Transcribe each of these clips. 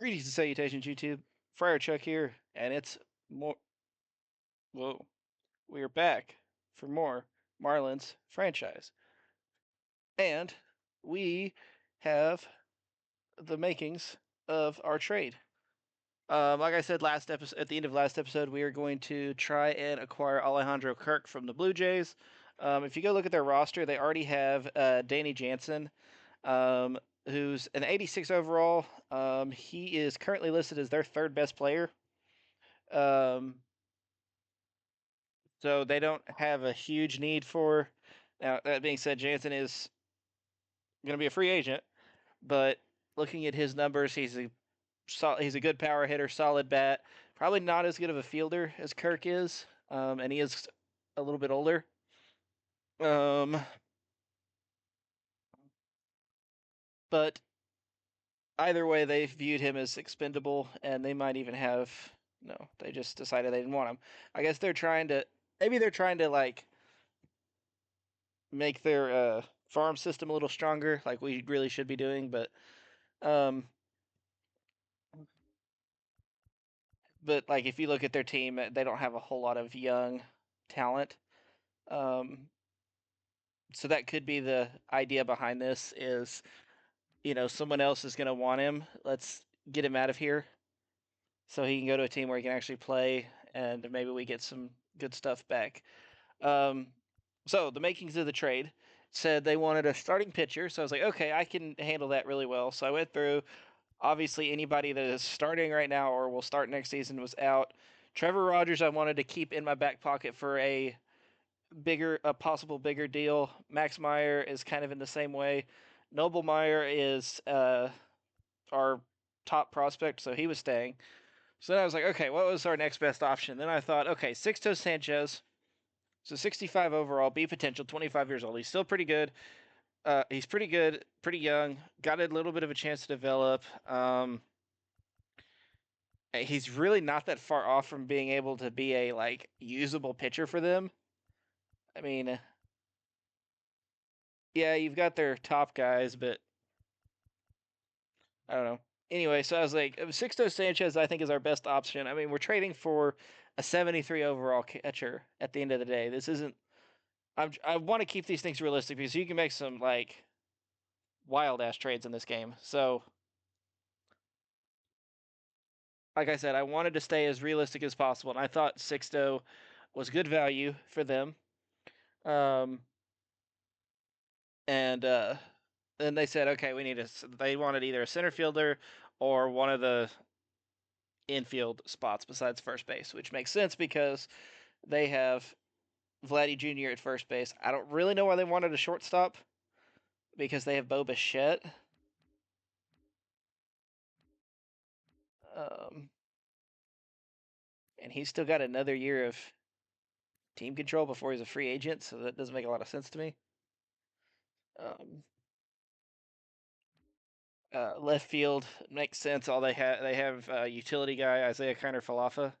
Greetings and salutations, YouTube. Friar Chuck here, and it's more. Whoa, we are back for more Marlins franchise, and we have the makings of our trade. Like I said last episode, at the end of last episode, we are going to try and acquire Alejandro Kirk from the Blue Jays. If you go look at their roster, they already have Danny Jansen, um, who's an 86 overall. He is currently listed as their third best player. Um, So they don't have a huge need for. Now that being said, Jansen is going to be a free agent, but looking at his numbers, he's a good power hitter, solid bat. Probably not as good of a fielder as Kirk is, and he is a little bit older. Um, but either way, they viewed him as expendable, and they might even have no. They just decided they didn't want him. I guess they're trying to. Maybe they're trying to like make their farm system a little stronger, like we really should be doing. Um, but like if you look at their team, they don't have a whole lot of young talent. Um, so that could be the idea behind this is, someone else is going to want him. Let's get him out of here so he can go to a team where he can actually play and maybe we get some good stuff back. Um, so the makings of the trade said they wanted a starting pitcher. So I was like, okay, I can handle that really well. So I went through. Obviously, anybody that is starting right now or will start next season was out. Trevor Rogers, I wanted to keep in my back pocket for a possible bigger deal. Max Meyer is kind of in the same way. Noble Meyer is our top prospect, so he was staying. So then I was like, okay, what was our next best option? Then I thought, okay, Sixto Sanchez, so 65 overall, B potential, 25 years old. He's still pretty good. He's pretty good, pretty young. Got a little bit of a chance to develop. He's really not that far off from being able to be a like usable pitcher for them. I mean, yeah, you've got their top guys, but I don't know. Anyway, so I was like, Sixto Sanchez, I think, is our best option. I mean, we're trading for a 73 overall catcher at the end of the day. This isn't. I want to keep these things realistic because you can make some like wild ass trades in this game. So, like I said, I wanted to stay as realistic as possible, and I thought Sixto was good value for them. Um, and then they said, okay, we need a. They wanted either a center fielder or one of the infield spots besides first base, which makes sense because they have Vladdy Jr. at first base. I don't really know why they wanted a shortstop because they have Bo Bichette. Um, and he's still got another year of team control before he's a free agent, so that doesn't make a lot of sense to me. Um, left field makes sense. All they have utility guy Isaiah Kiner Falafa,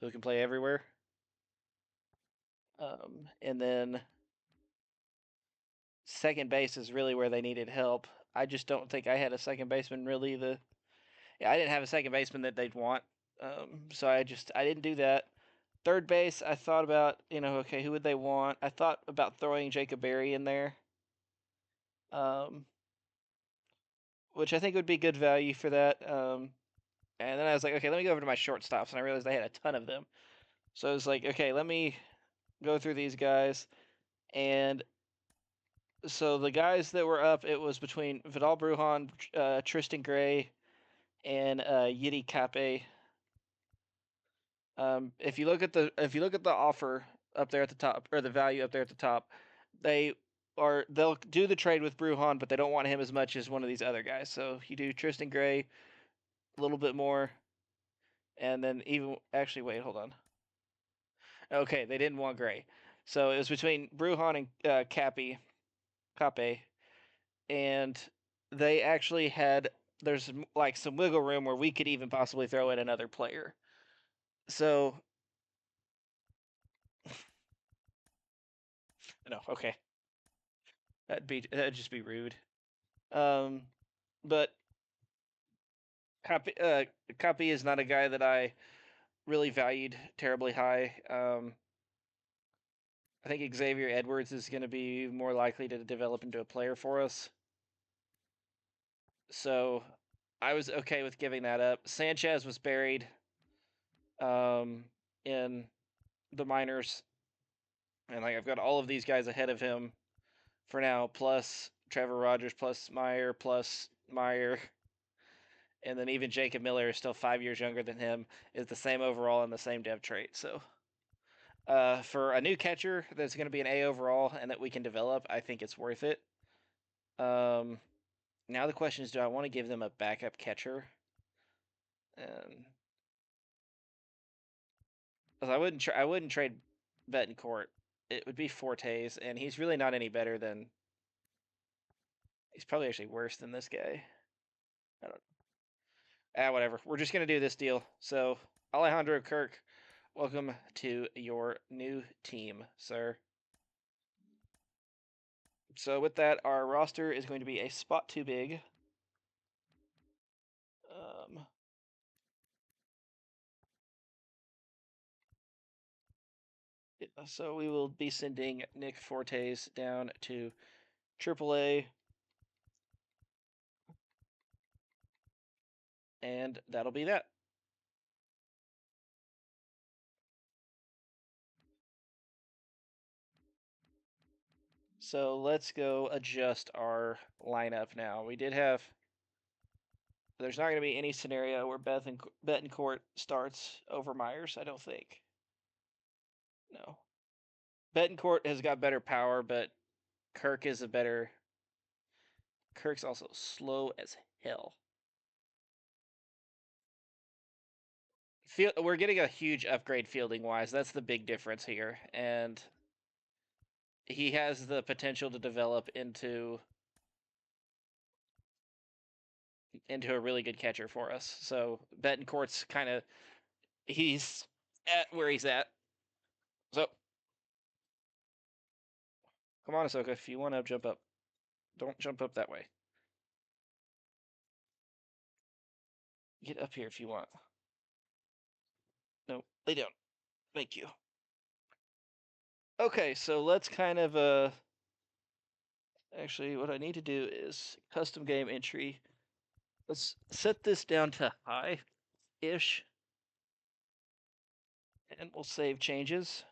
who can play everywhere. And then second base is really where they needed help. I just don't think I had a second baseman really I didn't have a second baseman that they'd want. So I didn't do that. Third base, I thought about, okay, who would they want? I thought about throwing Jacob Berry in there. Um, which I think would be good value for that. And then I was like, okay, let me go over to my shortstops, and I realized I had a ton of them. So I was like, okay, let me go through these guys. And so the guys that were up, it was between Vidal Brujan, Tristan Gray, and Yidi Cape. If you look at the offer up there at the top, or the value up there at the top, they'll do the trade with Brujan, but they don't want him as much as one of these other guys. So you do Tristan Gray a little bit more, and then even actually wait, hold on. Okay, they didn't want Gray, so it was between Brujan and Cape, and they actually had there's like some wiggle room where we could even possibly throw in another player. So no, okay, that'd just be rude. Um, but Copy is not a guy that I really valued terribly high. I think Xavier Edwards is going to be more likely to develop into a player for us. So I was okay with giving that up. Sanchez was buried um, in the minors, and like I've got all of these guys ahead of him for now, plus Trevor Rogers, plus Meyer, and then even Jacob Miller is still 5 years younger than him, is the same overall and the same dev trait. So for a new catcher that's going to be an A overall and that we can develop, I think it's worth it. Um, Now the question is, do I want to give them a backup catcher? And I wouldn't trade Betancourt. It would be Fortes, and he's really not any better than. He's probably actually worse than this guy. I don't. Whatever. We're just gonna do this deal. So Alejandro Kirk, welcome to your new team, sir. So with that, our roster is going to be a spot too big. Um, so we will be sending Nick Fortes down to AAA, and that'll be that. So let's go adjust our lineup now. We did have. There's not going to be any scenario where Betancourt starts over Myers, I don't think. No. Betancourt has got better power, but Kirk is a better. Kirk's also slow as hell. We're getting a huge upgrade fielding wise. That's the big difference here, and he has the potential to develop into a really good catcher for us. So Betancourt's kind of he's at where he's at. So come on, Ahsoka, if you want to jump up, don't jump up that way. Get up here if you want. No, lay down. Thank you. Okay, so let's kind of actually what I need to do is custom game entry. Let's set this down to high-ish, and we'll save changes.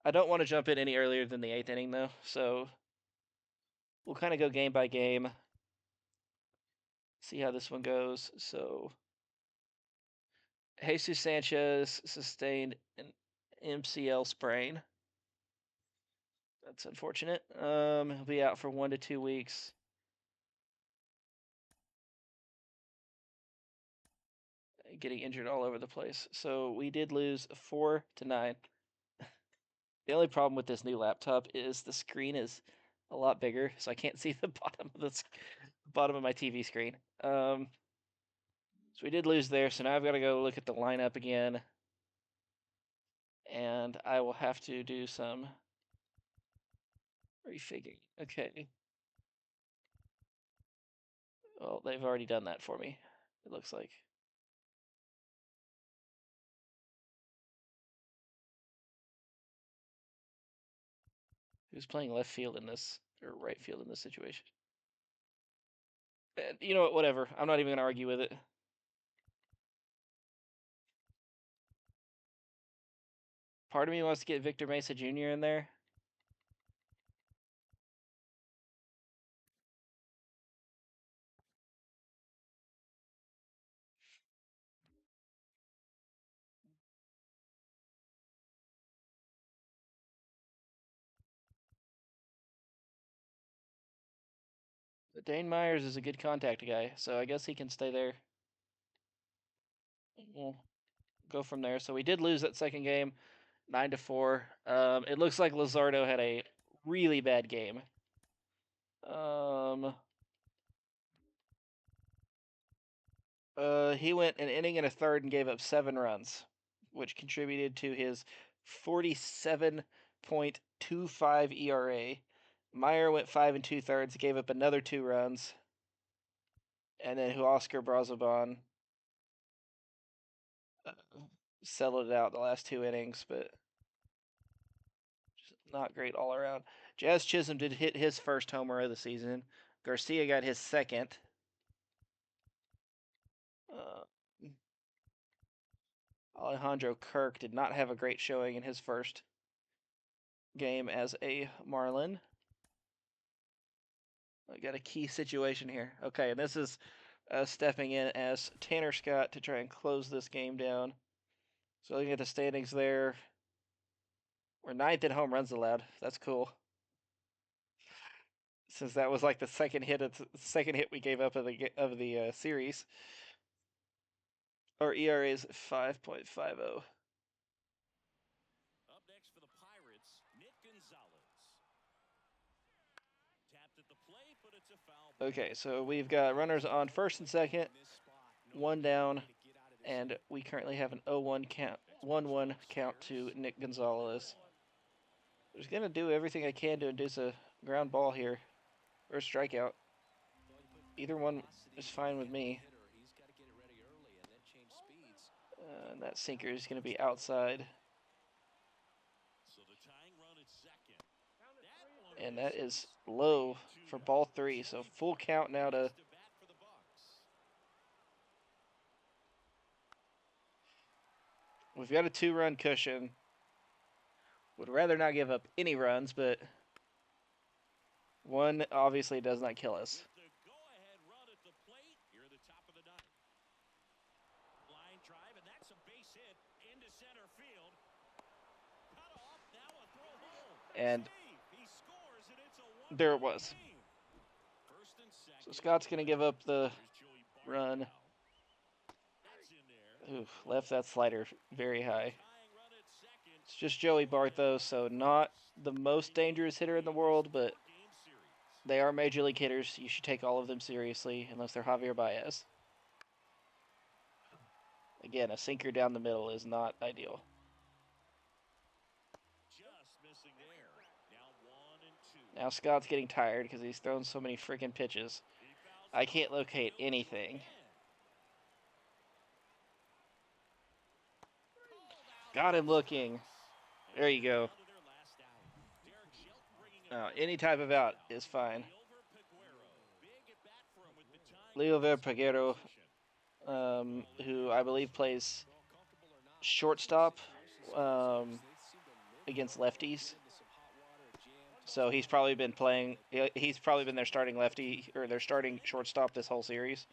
I don't want to jump in any earlier than the 8th inning though, so we'll kind of go game by game. See how this one goes. So Jesus Sanchez sustained an MCL sprain. That's unfortunate. He'll be out for 1 to 2 weeks. Getting injured all over the place. So we did lose 4-9. The only problem with this new laptop is the screen is a lot bigger, so I can't see the bottom of my TV screen. So we did lose there. So now I've got to go look at the lineup again, and I will have to do some refiguring. Okay. Well, they've already done that for me. It looks like. Who's playing left field in this or right field in this situation? And you know what? Whatever. I'm not even gonna argue with it. Part of me wants to get Victor Mesa Jr. in there. But Dane Myers is a good contact guy, so I guess he can stay there. We'll go from there. So we did lose that second game, 9-4. It looks like Luzardo had a really bad game. He went an inning and a third and gave up 7 runs, which contributed to his 47.25 ERA. Meyer went 5 2/3, gave up another 2 runs, And then Oscar Brazoban settled it out the last 2 innings, but just not great all around. Jazz Chisholm did hit his first homer of the season. Garcia got his second. Alejandro Kirk did not have a great showing in his first game as a Marlin. I got a key situation here. Okay, and this is stepping in as Tanner Scott to try and close this game down. So looking at the standings there, we're 9th in home runs allowed. That's cool. Since that was like the second hit we gave up of the series. Our ERA is 5.50. Up next for the Pirates, Nick Gonzalez. Tapped at the plate, but it's a foul ball. Okay, so we've got runners on first and second, one down, and we currently have an 0-1 count, 1-1 count to Nick Gonzalez. I'm just gonna do everything I can to induce a ground ball here, or a strikeout. Either one is fine with me. And that sinker is gonna be outside. And that is low for ball 3, so full count now to we've got a 2-run cushion. Would rather not give up any runs, but one obviously does not kill us. And there it was. So Scott's going to give up the run. Oof, left that slider very high. It's just Joey Barthos, so not the most dangerous hitter in the world, but they are major league hitters. You should take all of them seriously, unless they're Javier Baez. Again, a sinker down the middle is not ideal. Now Scott's getting tired because he's thrown so many freaking pitches. I can't locate anything. Got him looking. There you go. Any type of out is fine. Leover Peguero, who I believe plays shortstop against lefties. So he's probably been playing. He's probably been their starting lefty or their starting shortstop this whole series.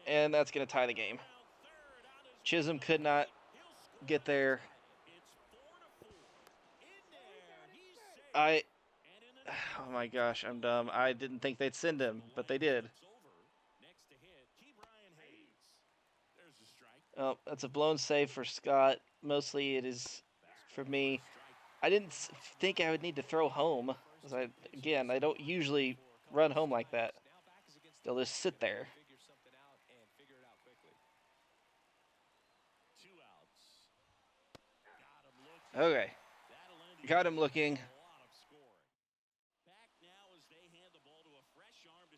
And that's going to tie the game. Chisholm could not get there. Oh my gosh, I'm dumb. I didn't think they'd send him, but they did. Oh, that's a blown save for Scott. Mostly it is for me. I didn't think I would need to throw home. Again, I don't usually run home like that. They'll just sit there. Okay. Got him looking.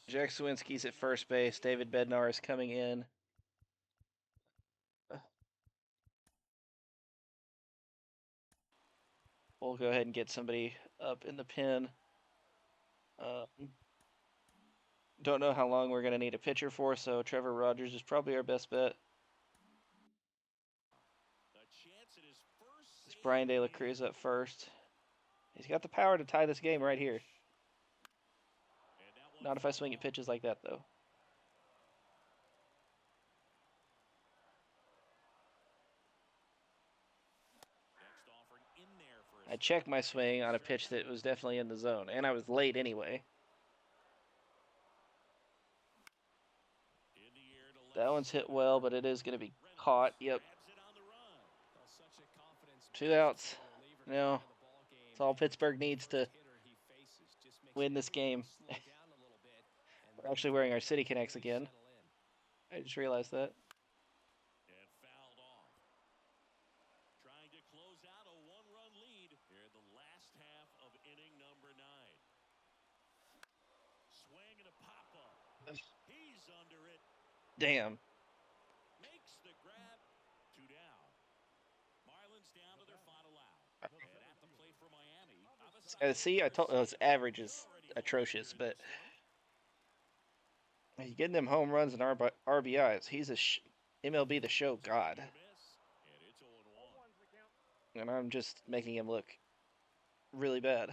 Jack Sawinski's at first base. David Bednar is coming in. We'll go ahead and get somebody up in the pen. Don't know how long we're going to need a pitcher for, so Trevor Rogers is probably our best bet. It's Brian De La Cruz up first. He's got the power to tie this game right here. Not if I swing at pitches like that, though. I checked my swing on a pitch that was definitely in the zone, and I was late anyway. That one's hit well, but it is going to be caught. Yep. 2 outs. No. That's all Pittsburgh needs to win this game. We're actually wearing our City Connects again. I just realized that. He's under it. Damn. Makes the grab. Two down. Marlins down to their final out. And at the plate for Miami, See, I told his average is atrocious, but he's getting them home runs and RBIs. He's a MLB The Show god, And it's 0-1. and I'm just making him look really bad.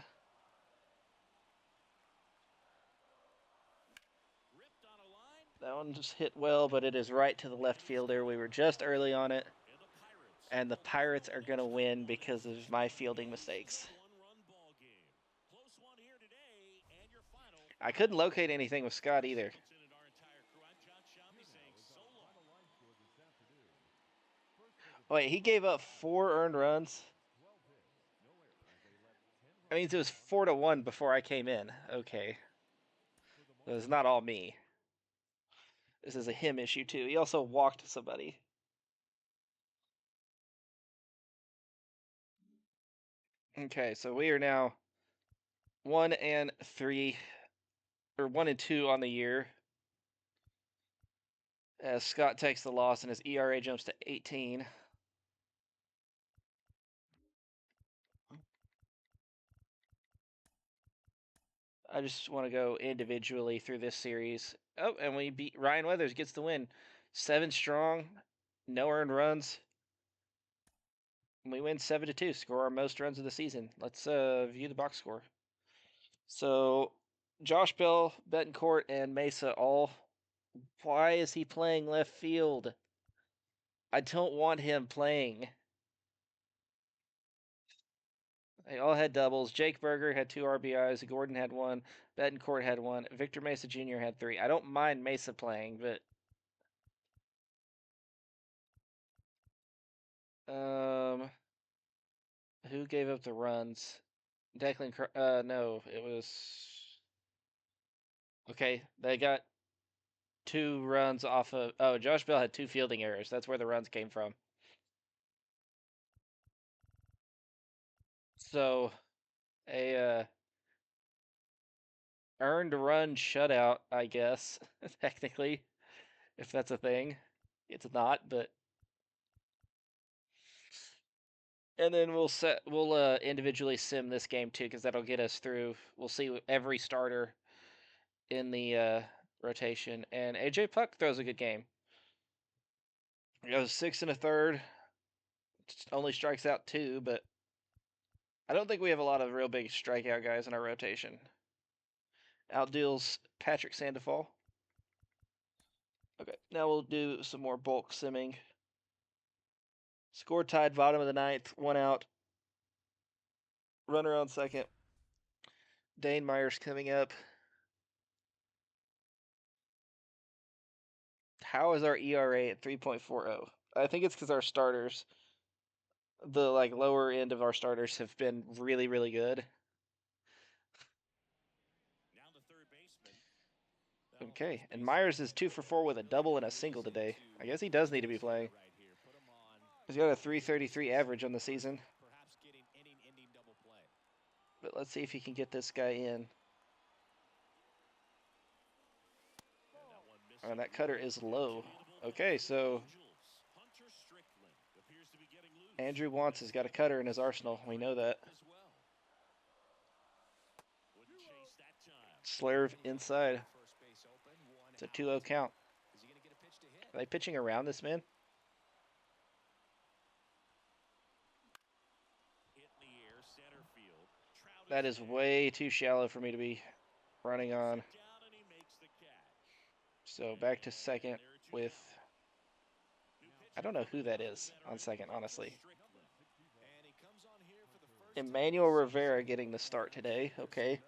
Ripped on a line. That one just hit well, but it is right to the left fielder. We were just early on it, And the Pirates and the fall back Pirates to are within going to just win one because as of this my one fielding remains mistakes. a one-run ball game. Close one here today, and your final. I couldn't locate anything with Scott either. Singleton and our entire crew. I'm John Shambi saying so long. Wait, he gave up 4 earned runs? That means it was 4-1 before I came in. Okay. It was not all me. This is a him issue too. He also walked somebody. Okay, so we are now 1-3, or 1-2 on the year. As Scott takes the loss and his ERA jumps to 18. I just want to go individually through this series. Oh, and we beat Ryan Weathers, gets the win. 7 strong, no earned runs. We win 7-2, score our most runs of the season. Let's view the box score. So Josh Bell, Betancourt, and Mesa all. Why is he playing left field? I don't want him playing. They all had doubles. Jake Berger had 2 RBIs. Gordon had 1. Betancourt had 1. Victor Mesa Jr. had 3. I don't mind Mesa playing, but who gave up the runs? Declan. No, it was okay. They got 2 runs off of. Oh, Josh Bell had 2 fielding errors. That's where the runs came from. So a earned run shutout, I guess, technically, if that's a thing. It's not, but and then we'll individually sim this game too, because that'll get us through. We'll see every starter in the rotation, and AJ Puck throws a good game. He goes 6 1/3, only strikes out 2, but I don't think we have a lot of real big strikeout guys in our rotation. Outdeals Patrick Sandoval. Okay, now we'll do some more bulk simming. Score tied, bottom of the 9th, 1 out. Runner on second. Dane Myers coming up. How is our ERA at 3.40? I think it's because our starters, the lower end of our starters, have been really, really good. Now the third baseman. Okay, and Myers is 2 for 4 with a double and a single today. I guess he does need to be playing. He's got a 333 average on the season. Perhaps getting inning-ending double play. But let's see if he can get this guy in. And that cutter is low. Okay, so Andrew Wants has got a cutter in his arsenal. We know that. Slurve inside. It's a 2-0 count. Are they pitching around this man? That is way too shallow for me to be running on. So back to second with, I don't know who that is on second, honestly. Emmanuel Rivera getting the start today. Okay.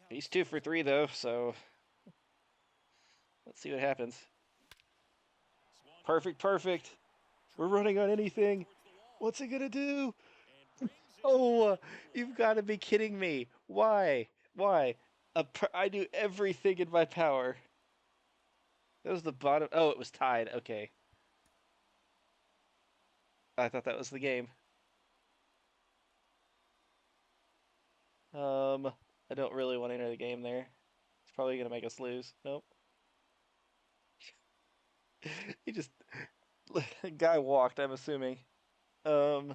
He's 2 for 3 though, so let's see what happens. Perfect, perfect. We're running on anything. What's it gonna do? Oh, you've got to be kidding me. Why? Why? I do everything in my power. That was the bottom. Oh, it was tied. Okay. I thought that was the game. I don't really want to enter the game there. It's Probably gonna make us lose. Nope. He just guy walked. I'm assuming. Um,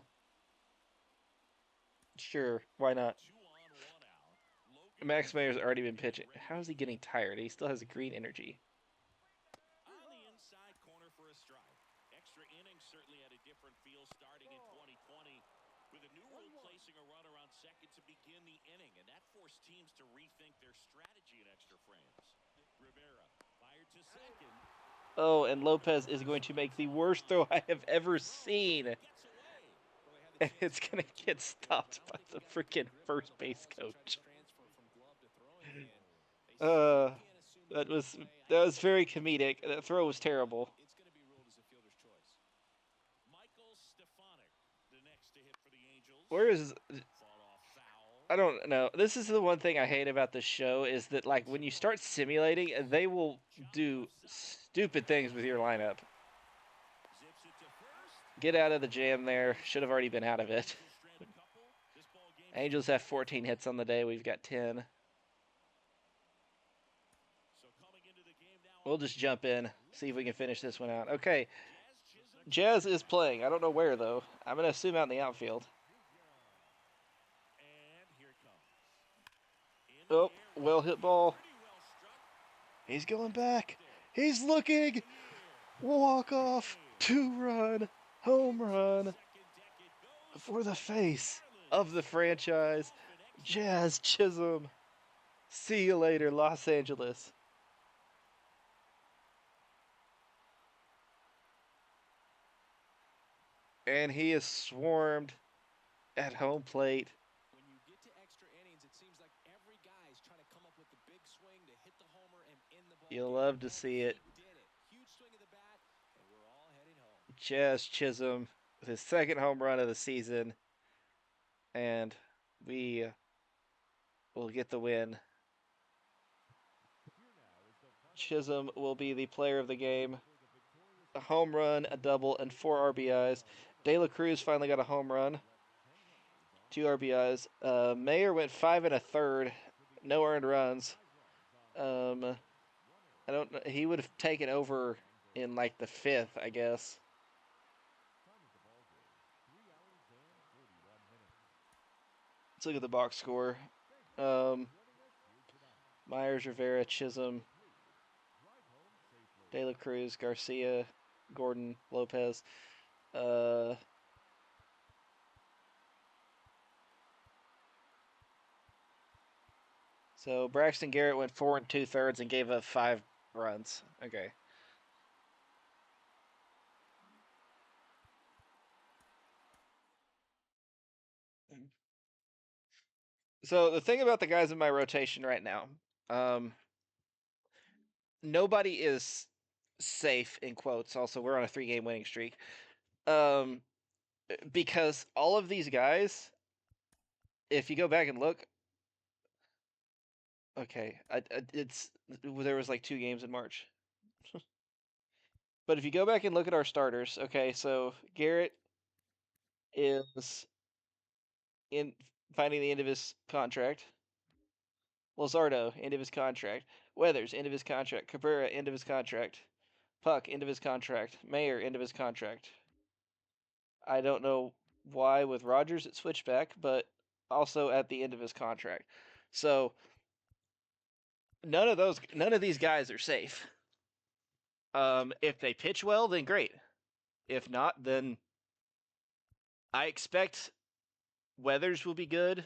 sure. Why not? 2 on, 1 out. Logan Max Mayer's Merrifield already been is pitching. ready How to is he getting begin. tired? He still has green energy. On the inside corner for a strike. Extra innings certainly had a different feel starting in 2020 with a new rule placing a runner on second to begin the inning, and that forced teams to rethink their strategy in extra frames. Rivera fired to second. Oh, and Over at Lopez is going first, to make that's the out of worst throw line. I have ever Throw seen. gets away. And it's gonna get stopped by the freaking first base coach. Uh, that was that was very comedic. That throw was terrible. Michael Stefanik, the next to hit for the Angels. Where is Fought off foul. I don't know. This is the one thing I hate about this show is that like when you start simulating, they will Chopped do left side. stupid things with your lineup. Zips it to first. Get out of the jam there. Should have already been out of it. Angels strand a couple. This ball game's Angels have 14 hits on the day. We've got 10. so coming into the game now We'll on the just hill. jump in, see if we can finish this one out. Okay, Jazz Chisholm to Jazz the is bat. playing. I don't know where though. I'm gonna assume out in the outfield. And here it comes. In the Oh, air, well right hit field, ball. pretty well struck. He's going back. Lifted. He's In looking. the air. Walk off. Hey. 2 run. Home Into the run second deck it goes. for the And the face of the Marlins hold franchise. off in extra Jazz innings. Chisholm. See you later, Los Angeles. And he is swarmed at home plate. When you get to extra innings, it seems like every guy is trying to come up with the big swing to hit the homer and end the ball You'll game. love to Well, see he it. did it. Huge swing of the bat, and we're all heading home. Jazz Chisholm with his second home run of the season. And we will get the win. Chisholm will be the player of the game. A home run, a double, and 4 RBIs. De La Cruz finally got a home run, 2 RBIs. Mayer went 5 1/3, no earned runs. I don't know. He would have taken over in like the fifth, I guess. Let's look at the box score. Um, Myers, Rivera, Chisholm, De La Cruz, Garcia, Gordon, Lopez. Uh, so Braxton Garrett went 4 2/3 and gave up 5 runs. Okay. So the thing about the guys in my rotation right now, um, nobody is safe in quotes. Also, we're on a 3-game winning streak. Um, because all of these guys, if you go back and look, okay, it's there was like 2 games in March. But if you go back and look at our starters, okay, so Garrett is in finding the end of his contract. Luzardo, end of his contract. Weathers, end of his contract. Cabrera, end of his contract. Puck, end of his contract. Mayer, end of his contract. I don't know why with Rogers it switched back, but also at the end of his contract. So none of these guys are safe. If they pitch well, then great. If not, then I expect Weathers will be good,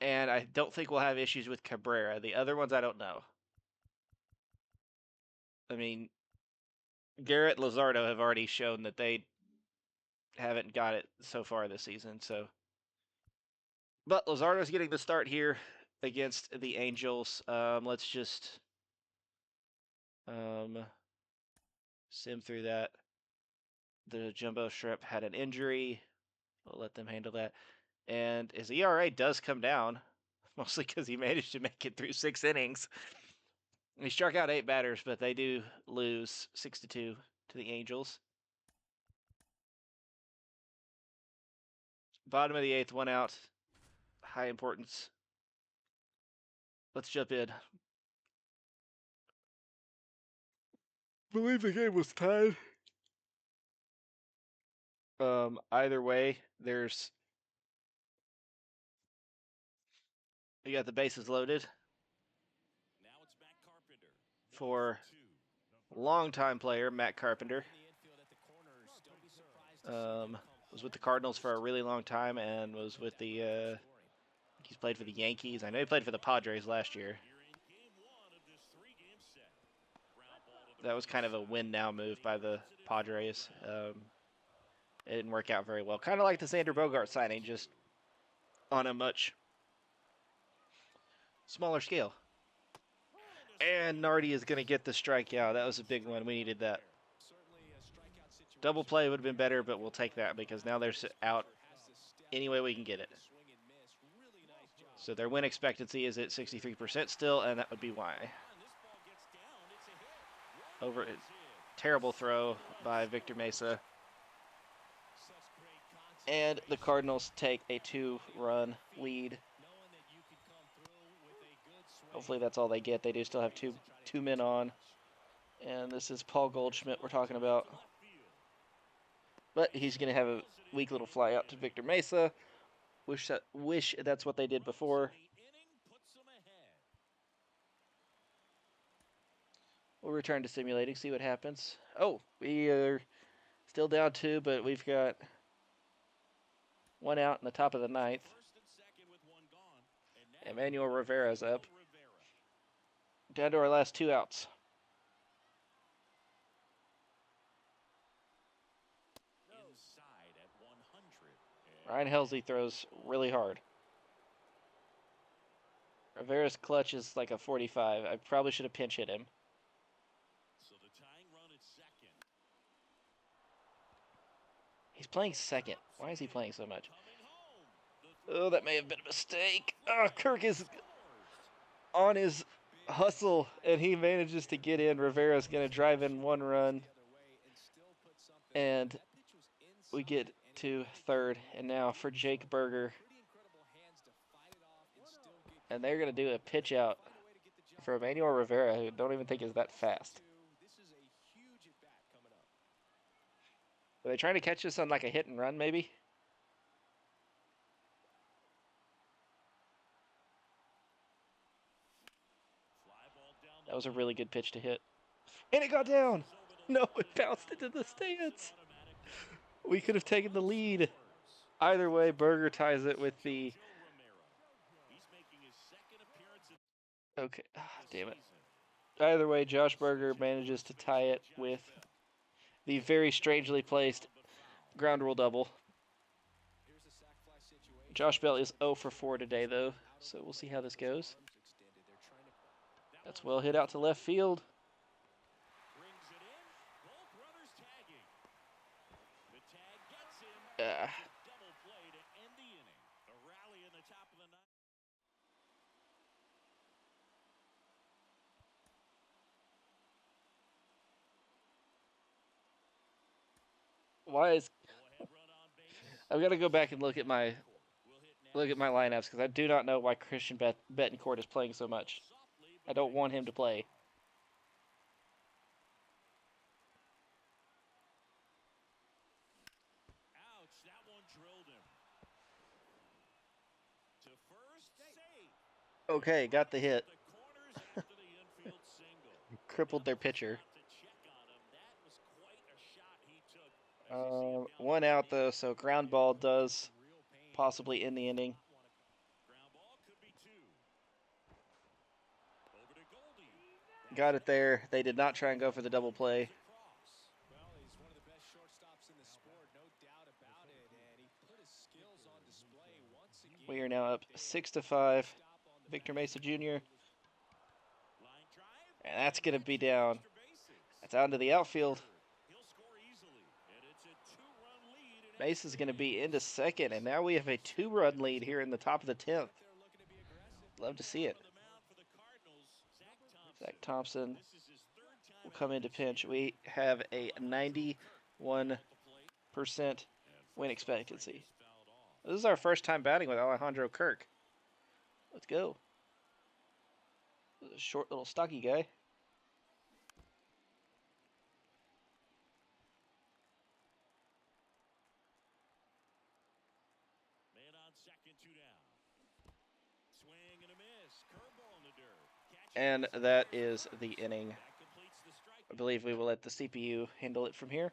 and I don't think we'll have issues with Cabrera. The other ones I don't know. I mean, Garrett and Luzardo have already shown that they haven't got it so far this season. So, but Luzardo's getting the start here against the Angels. Let's just sim through that. The Jumbo Shrimp had an injury. We'll let them handle that. And his ERA does come down, mostly because he managed to make it through 6 innings. He struck out 8 batters, but they do lose 6-2 to the Angels. Bottom of the 8th, 1 out. High importance. Let's jump in. believe the game was tied. Either way, you got the bases loaded Now it's Matt Carpenter. for longtime player Matt Carpenter. Was with the Cardinals for a really long time and was with the. He's played for the Yankees. I know he played for the Padres last year. That was kind of a win now move by the Padres. It didn't work out very well. Kind of like the Xander Bogart signing, just on a much smaller scale. And Nardi is going to get the strikeout. That was a big one. We needed that. Double play would have been better, but we'll take that because now they're out any way we can get it. So their win expectancy is at 63% still, and that would be why. Over terrible throw by Victor Mesa. And the Cardinals take a 2-run lead. Hopefully that's all they get. They do still have two men on. And this is Paul Goldschmidt we're talking about. But he's going to have a weak little fly out to Victor Mesa. Wish that's what they did before. We'll return to simulating, see what happens. Oh, we are still down 2, but we've got one out in the top of the 9th. Emmanuel Rivera's up. Down to our last 2 outs. Ryan Helsley throws really hard. Rivera's clutch is like a 45. I probably should have pinch hit him. He's playing second. Why is he playing so much? Oh, that may have been a mistake. Oh, Kirk is on his hustle, and he manages to get in. Rivera's going to drive in 1 run. And we get to 3rd. And now for Jake Berger. And they're going to do a pitch out for Emmanuel Rivera, who I don't even think is that fast. Are they trying to catch us on like a hit and run, maybe? That was a really good pitch to hit. And it got down! No, it bounced into the stands! We could have taken the lead. Either way, Berger ties it with the... Okay, damn it. Either way, Josh Berger manages to tie it with the very strangely placed ground rule double. Josh Bell is 0 for 4 today, though, so we'll see how this goes. That's well hit out to left field. Why is... I've got to go back and look at my lineups because I do not know why Christian Betancourt is playing so much. I don't want him to play. Okay, got the hit. Crippled their pitcher. 1 out though, so ground ball does possibly end the inning. Got it there. They did not try and go for the double play. We are now up 6-5. Victor Mesa Jr. And that's going to be down. That's out into the outfield. Mesa's going to be into second, and now we have a 2-run lead here in the top of the 10th. Love to see it. Zach Thompson will come into pinch. We have a 91% win expectancy. This is our first time batting with Alejandro Kirk. Let's go. A short little stocky guy. And that is the inning. I believe we will let the CPU handle it from here.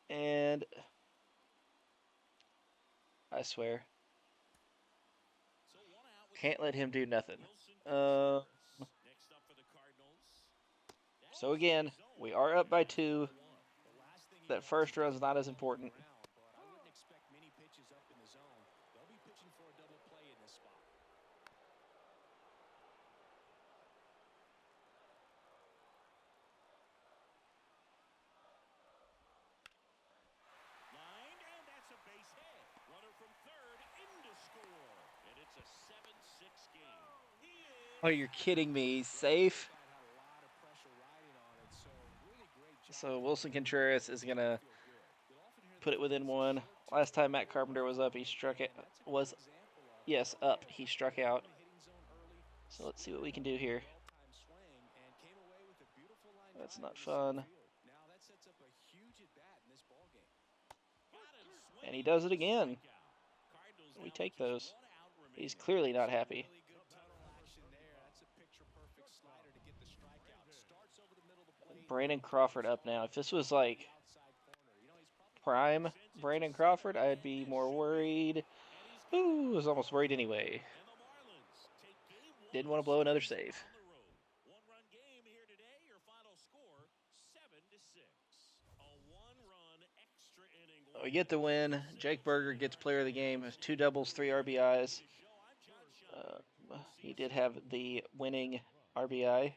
And I swear, can't let him do nothing. So again, we are up by 2. That first run is not as important. I wouldn't expect many pitches up in the zone. They'll be pitching for a double play in this spot. Lined, and that's a base hit. Runner from third in to score. And it's a 7-6 game. Oh, you're kidding me. Safe. So Wilson Contreras is going to put it within 1. Last time Matt Carpenter was up, he struck it. Yes, up. He struck out. So let's see what we can do here. That's not fun. And he does it again. We take those. He's clearly not happy. Brandon Crawford up now. If this was like prime Brandon Crawford, I'd be more worried. Ooh, I was almost worried anyway. Didn't want to blow another save. One-run game here today. Your final score 7-6. A one-run extra inning. We get the win. Jake Berger gets player of the game. Has 2 doubles, 3 RBIs. He did have the winning RBI.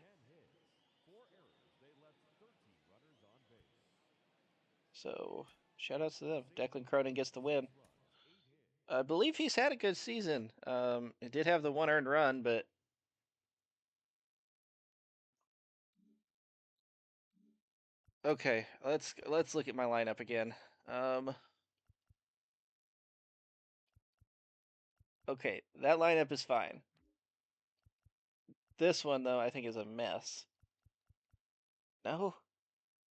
So shout outs to them. Declan Cronin gets the win. I believe he's had a good season. He did have the 1 earned run, but okay, let's look at my lineup again. Okay, that lineup is fine. This one though, I think is a mess. No,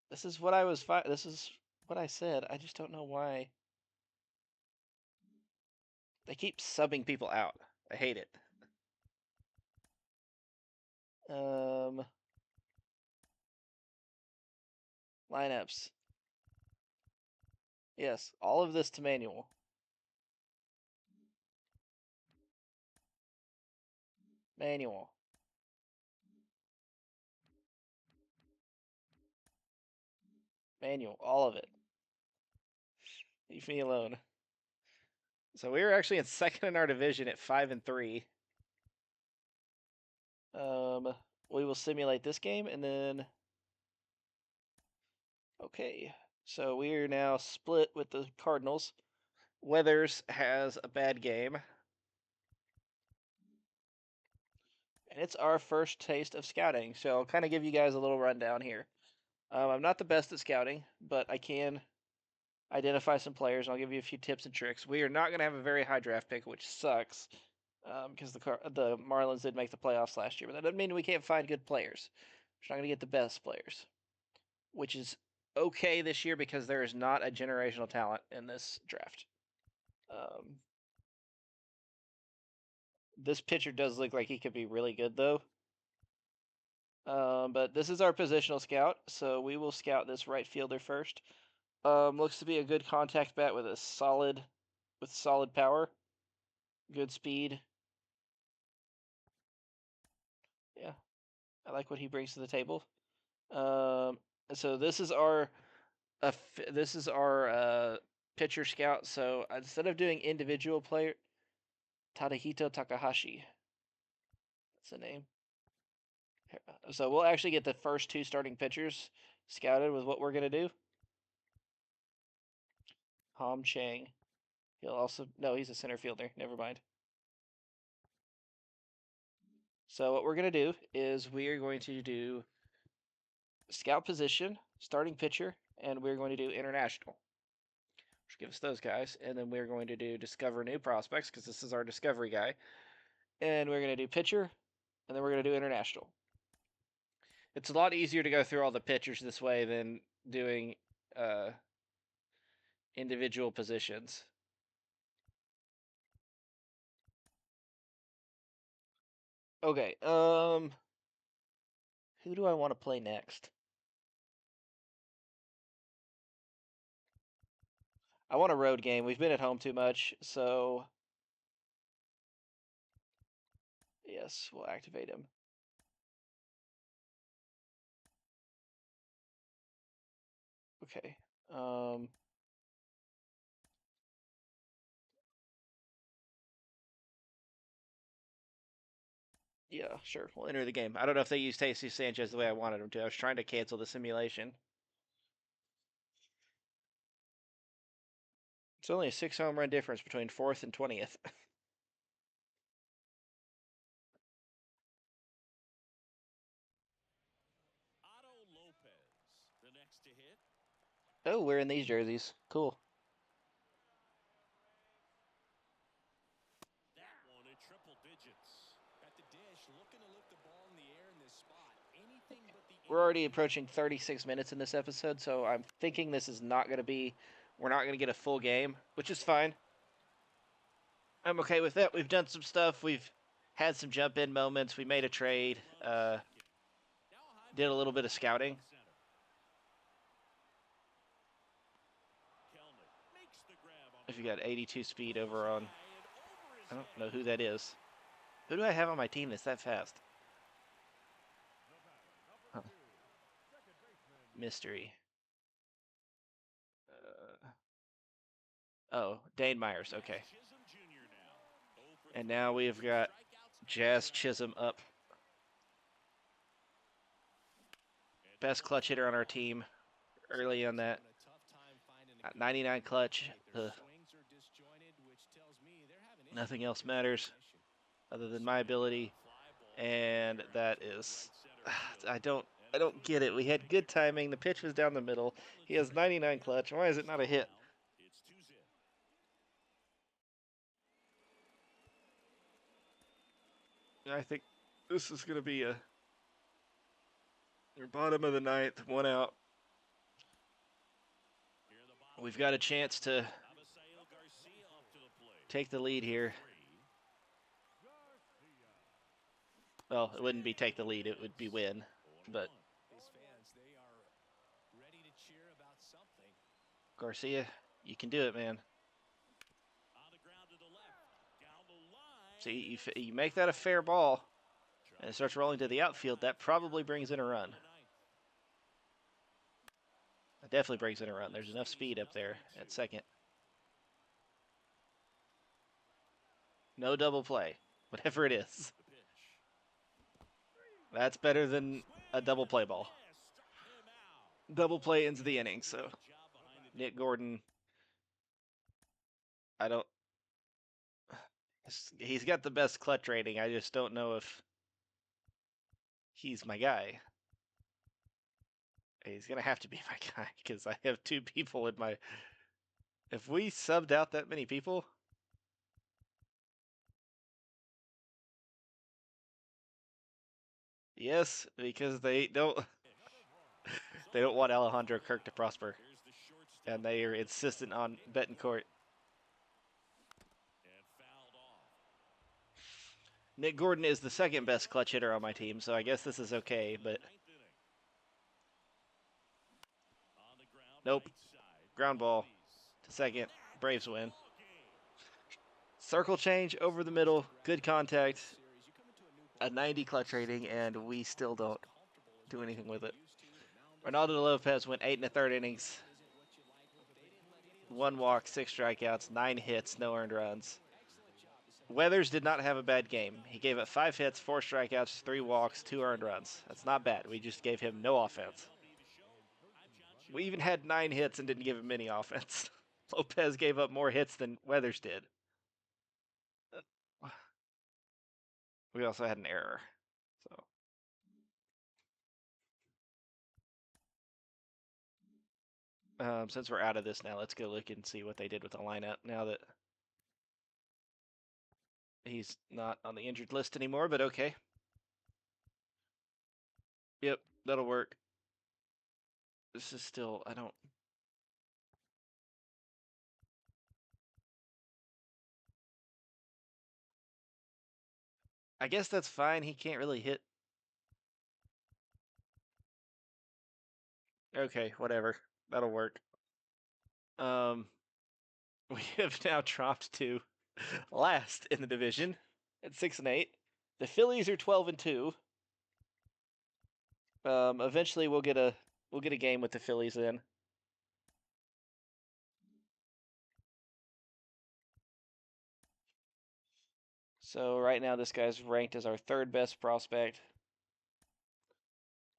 this is what I was. This is what I said. I just don't know why they keep subbing people out. I hate it. Lineups. Yes, all of this to manual. Manual. Manual. All of it. Leave me alone. So we were actually in second in our division at 5-3. We will simulate this game and then. Okay, so we are now split with the Cardinals. Weathers has a bad game. And it's our first taste of scouting. So I'll kind of give you guys a little rundown here. I'm not the best at scouting, but I can identify some players. I'll give you a few tips and tricks. We are not going to have a very high draft pick, which sucks because the Marlins did make the playoffs last year. But that doesn't mean we can't find good players. We're not going to get the best players, which is okay this year because there is not a generational talent in this draft. This pitcher does look like he could be really good, though. But this is our positional scout, so we will scout this right fielder first. Looks to be a good contact bat with solid power, good speed. Yeah, I like what he brings to the table. So this is our pitcher scout. So instead of doing individual player, Tadahito Takahashi. That's the name. So we'll actually get the first 2 starting pitchers scouted with what we're gonna do. Hom Chang. He'll also no, he's a center fielder. Never mind. So what we're gonna do is we are going to do scout position, starting pitcher, and we're going to do international. Which give us those guys, and then we're going to do discover new prospects because this is our discovery guy, and we're gonna do pitcher, and then we're gonna do international. It's a lot easier to go through all the pitchers this way than doing individual positions. Okay. Who do I want to play next? I want a road game. We've been at home too much, so yes, we'll activate him. Okay. Yeah, sure. We'll enter the game. I don't know if they use Tasty Sanchez the way I wanted them to. I was trying to cancel the simulation. It's only a 6 home run difference between 4th and 20th. Otto Lopez, the next to hit. Oh, we're in these jerseys. Cool. That one at triple digits. At the dish, looking to lift the ball in the air in this spot. Anything but the We're already approaching 36 minutes in this episode, so I'm thinking this is not going to be. We're not going to get a full game, which is fine. I'm okay with that. We've done some stuff. We've had some jump in moments. We made a trade. Did a little bit of scouting. If you got 82 speed over on, I don't know who that is. Who do I have on my team that's that fast? Huh. Mystery. Oh, Dane Myers. Okay. And now we've got Jazz Chisholm up. Best clutch hitter on our team early on that. 99 clutch. Nothing else matters other than my ability. And that is, I don't get it. We had good timing. The pitch was down the middle. He has 99 clutch. Why is it not a hit? I think this is going to be a bottom of the ninth, one out. We've got a chance to take the lead here. Well, it wouldn't be take the lead, it would be win. But these fans, they are ready to cheer about something. Garcia, you can do it, man. See, you make that a fair ball, and it starts rolling to the outfield. That probably brings in a run. It definitely brings in a run. There's enough speed up there at second. No double play, whatever it is. That's better than a double play ball. Double play ends the inning, so Nick Gordon, I don't. He's got the best clutch rating. I just don't know if he's my guy. He's gonna have to be my guy because I have two people in my. If we subbed out that many people, yes, because they don't. They don't want Alejandro Kirk to prosper, and they are insistent on Betancourt. Nick Gordon is the second best clutch hitter on my team, so I guess this is okay, but nope. Ground ball to second. Braves win. Circle change over the middle. Good contact. A 90 clutch rating, and we still don't do anything with it. Ronaldo Lopez went 8 1/3 innings. 1 walk, 6 strikeouts, 9 hits, no earned runs. Weathers did not have a bad game. He gave up 5 hits, 4 strikeouts, 3 walks, 2 earned runs. That's not bad. We just gave him no offense. We even had 9 hits and didn't give him any offense. Lopez gave up more hits than Weathers did. We also had an error. So since we're out of this now, let's go look and see what they did with the lineup now that he's not on the injured list anymore, but okay. Yep, that'll work. This is still, I guess that's fine. He can't really hit. Okay, whatever. That'll work. Um, we have now dropped to last in the division at 6-8. The Phillies are 12-2. Eventually we'll get a game with the Phillies in. So right now this guy's ranked as our third best prospect.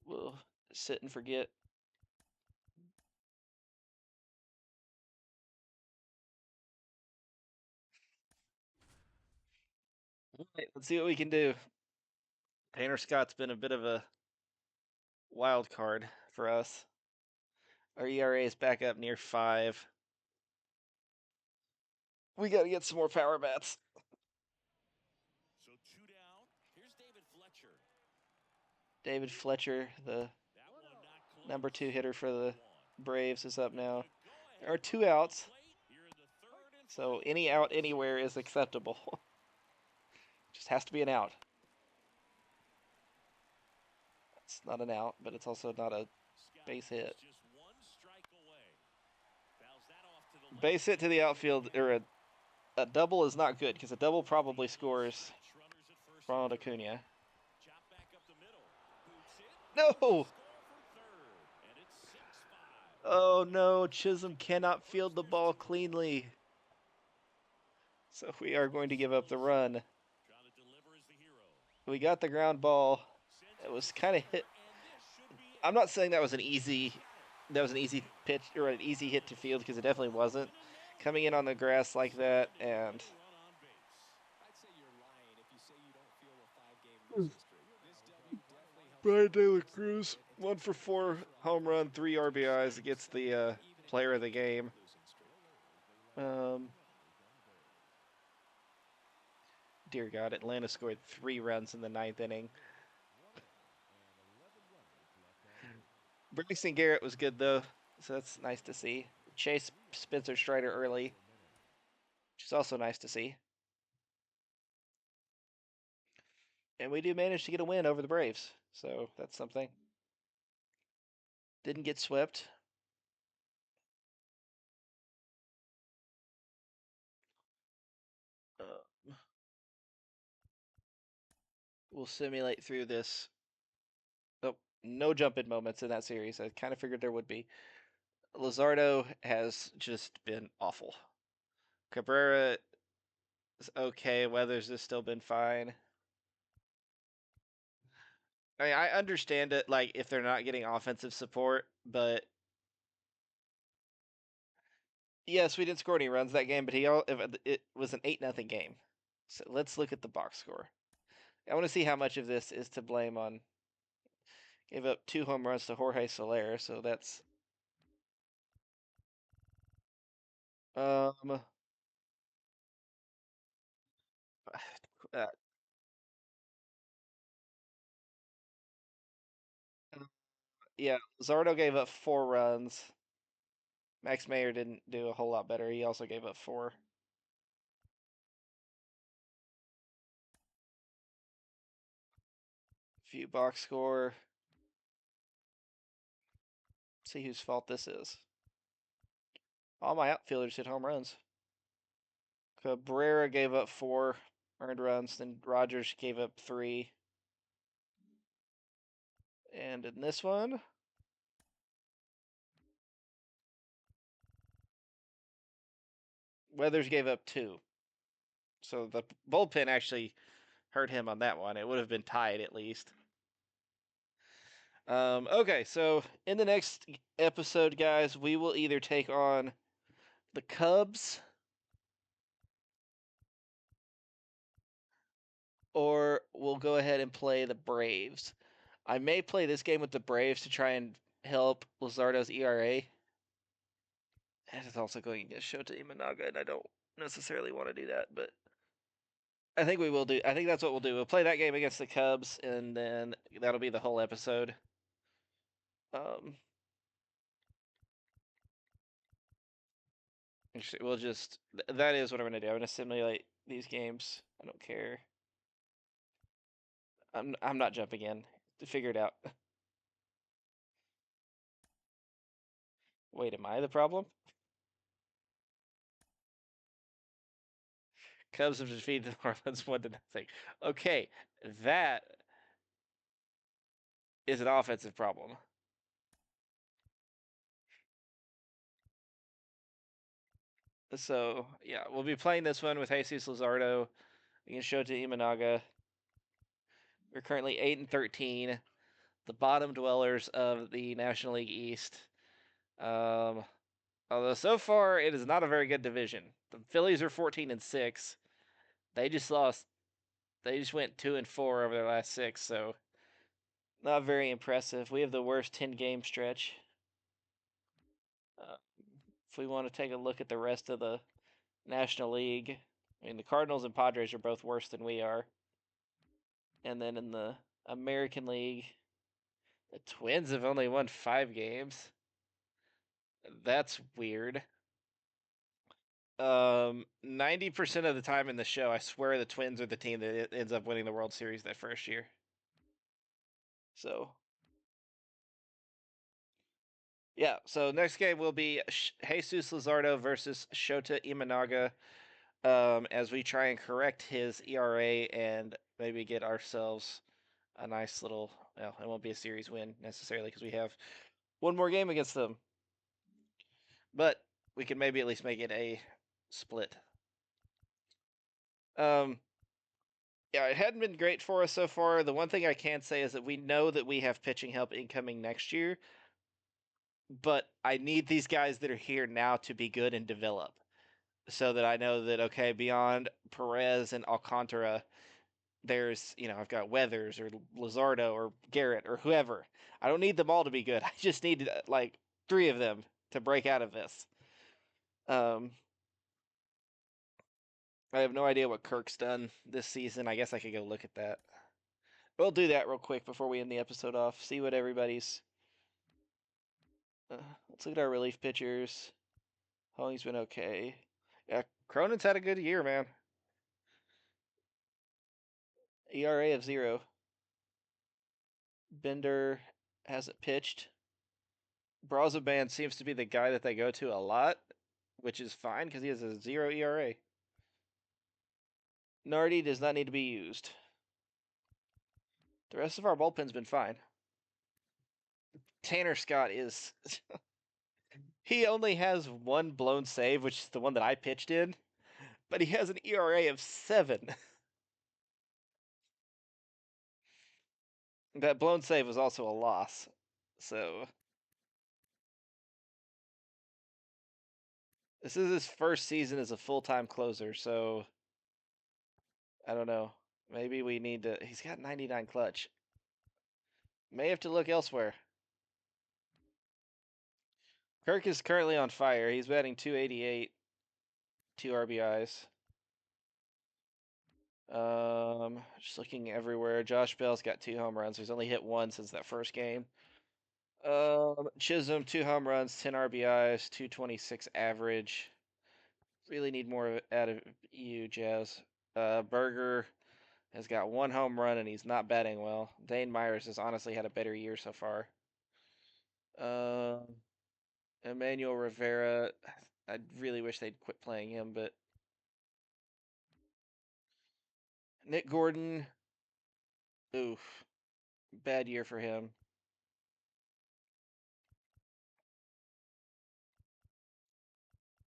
We'll sit and forget. Right, let's see what we can do. Tanner Scott's been a bit of a wild card for us. Our ERA is back up near 5. We got to get some more power bats. So 2 down. Here's David Fletcher. David Fletcher, the That one not number 2 close. hitter for the 1. Braves, is up Good now. to go There are ahead 2 run at the outs, plate here in the third and so final any inning out of the anywhere is series. acceptable. Just has to be an out. It's not an out, but it's also not a Scott base is hit. just 1 strike away. Fouls that off to the left Base hit to side the for the outfield, or count. a double is not good because a double probably The 0 scores stretch runners at first and Ronald third. Acuna. Chop back up the middle. Boots it. Will No! score from third. And it's 6-5. Oh no, Second Chisholm baseman at cannot field first. the There's ball 2 away. cleanly. So we are going to give up the Sills run. trying to deliver as the hero. We got the ground ball. Sends It it to was kind of center, hit. and this should be I'm it. not saying that was an He's easy got it. pitch or an easy hit to field because it definitely wasn't. Swinging and missing. Coming in on the grass like that Stranded and and a run on base. I'd say you're lying if you say you don't feel a 5-game losing streak. This W definitely helps the Brian De La Marlins a little Cruz, bit and 1 takes for some of the 4 pressure off home of them run, 3 to a RBIs, certain gets extent, the even in a player of the 5-game game. losing streak. Um, Dear God, Atlanta scored 3 runs in the 9th inning. Braxton Garrett was good though, so that's nice to see. Chase Spencer Strider early, which is also nice to see. And we do manage to get a win over the Braves, so that's something. Didn't get swept. We'll simulate through this. Oh, no jump in moments in that series. I kind of figured there would be. Luzardo has just been awful. Cabrera is okay. Weathers has still been fine. I mean, I understand it, like if they're not getting offensive support, but yes, we didn't score any runs that game. But it was an 8-0 game. So let's look at the box score. I want to see how much of this is to blame on. Gave up 2 home runs to Jorge Soler, so that's um uh, yeah. Zardo gave up 4 runs. Max Mayer didn't do a whole lot better. He also gave up 4. Few box score. See whose fault this is. All my outfielders hit home runs. Cabrera gave up 4 earned runs. Then Rogers gave up 3. And in this one, Weathers gave up 2. So the bullpen actually hurt him on that one. It would have been tied at least. Okay, so in the next episode, guys, we will either take on the Cubs or we'll go ahead and play the Braves. I may play this game with the Braves to try and help Luzardo's ERA. And it's also going against Shota Imanaga, and I don't necessarily want to do that, but I think we will do. I think that's what we'll do. We'll play that game against the Cubs, and then that'll be the whole episode. Um, we'll just that is what I'm gonna do. I'm gonna simulate these games. I don't care. I'm not jumping in to figure it out. Wait, am I the problem? Cubs have defeated the Marlins 1-0. Okay, that is an offensive problem. So yeah, we'll be playing this one with Jesus Luzardo against Shota Imanaga. We're currently 8-13, the bottom dwellers of the National League East. Although so far it is not a very good division. The Phillies are 14-6. They just lost. They just went 2-4 over their last six, so not very impressive. We have the worst 10-game stretch. Uh, if we want to take a look at the rest of the National League, I mean the Cardinals and Padres are both worse than we are. And then in the American League, the Twins have only won 5 games. That's weird. 90% of the time in the show, I swear the Twins are the team that ends up winning the World Series that first year. So yeah, so next game will be Jesus Luzardo versus Shota Imanaga, as we try and correct his ERA and maybe get ourselves a nice little. Well, it won't be a series win necessarily because we have one more game against them, but we can maybe at least make it a split. Um, yeah, it hadn't been great for us so far. The one thing I can say is that we know that we have pitching help incoming next year, but I need these guys that are here now to be good and develop so that I know that, okay, beyond Perez and Alcantara, there's, I've got Weathers or Luzardo or Garrett or whoever. I don't need them all to be good. I just need like 3 of them to break out of this. Um, I have no idea what Kirk's done this season. I guess I could go look at that. We'll do that real quick before we end the episode off. See what everybody's. Let's look at our relief pitchers. Holling's been okay. Yeah, Cronin's had a good year, man. ERA of 0. Bender hasn't pitched. Brazaban seems to be the guy that they go to a lot, which is fine because he has a 0 ERA. Nardi does not need to be used. The rest of our bullpen's been fine. Tanner Scott is. He only has one blown save, which is the one that I pitched in, but he has an ERA of 7. That blown save was also a loss. So this is his first season as a full-time closer, so I don't know. Maybe we need to. He's got 99 clutch. May have to look elsewhere. Kirk is currently on fire. He's batting 288, 2 RBIs. Just looking everywhere. Josh Bell's got 2 home runs. He's only hit one since that first game. Chisholm 2 home runs, 10 RBIs, 226 average. Really need more out of you, Jazz. Berger has got 1 home run and he's not batting well. Dane Myers has honestly had a better year so far. Emmanuel Rivera, I really wish they'd quit playing him, but Nick Gordon, oof, bad year for him.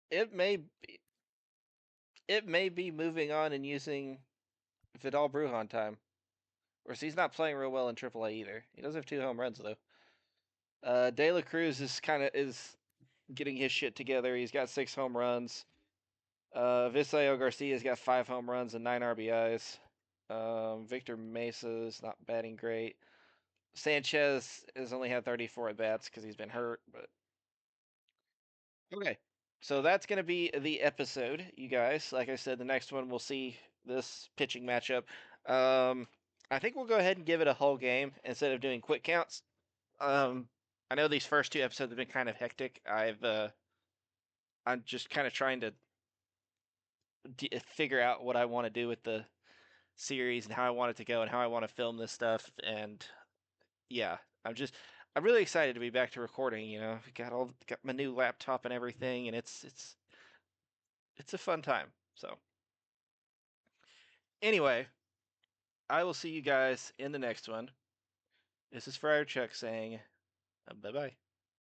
It may be, it may be moving on and using Vidal Brujan time. Or he's not playing real well in AAA either. He does have 2 home runs though. De La Cruz is getting his shit together. He's got 6 home runs. Visayo Garcia's got 5 home runs and 9 RBIs. Victor Mesa's not batting great. Sanchez has only had 34 at bats because he's been hurt. But okay, so that's gonna be the episode, you guys. Like I said, the next one we'll see this pitching matchup. Um, I think we'll go ahead and give it a whole game instead of doing quick counts. I know these first 2 episodes have been kind of hectic. I'm just kind of trying to figure out what I want to do with the series and how I want it to go and how I want to film this stuff. And yeah, I'm really excited to be back to recording. Got my new laptop and everything, and it's a fun time. So anyway, I will see you guys in the next one. This is Friar Chuck saying bye bye.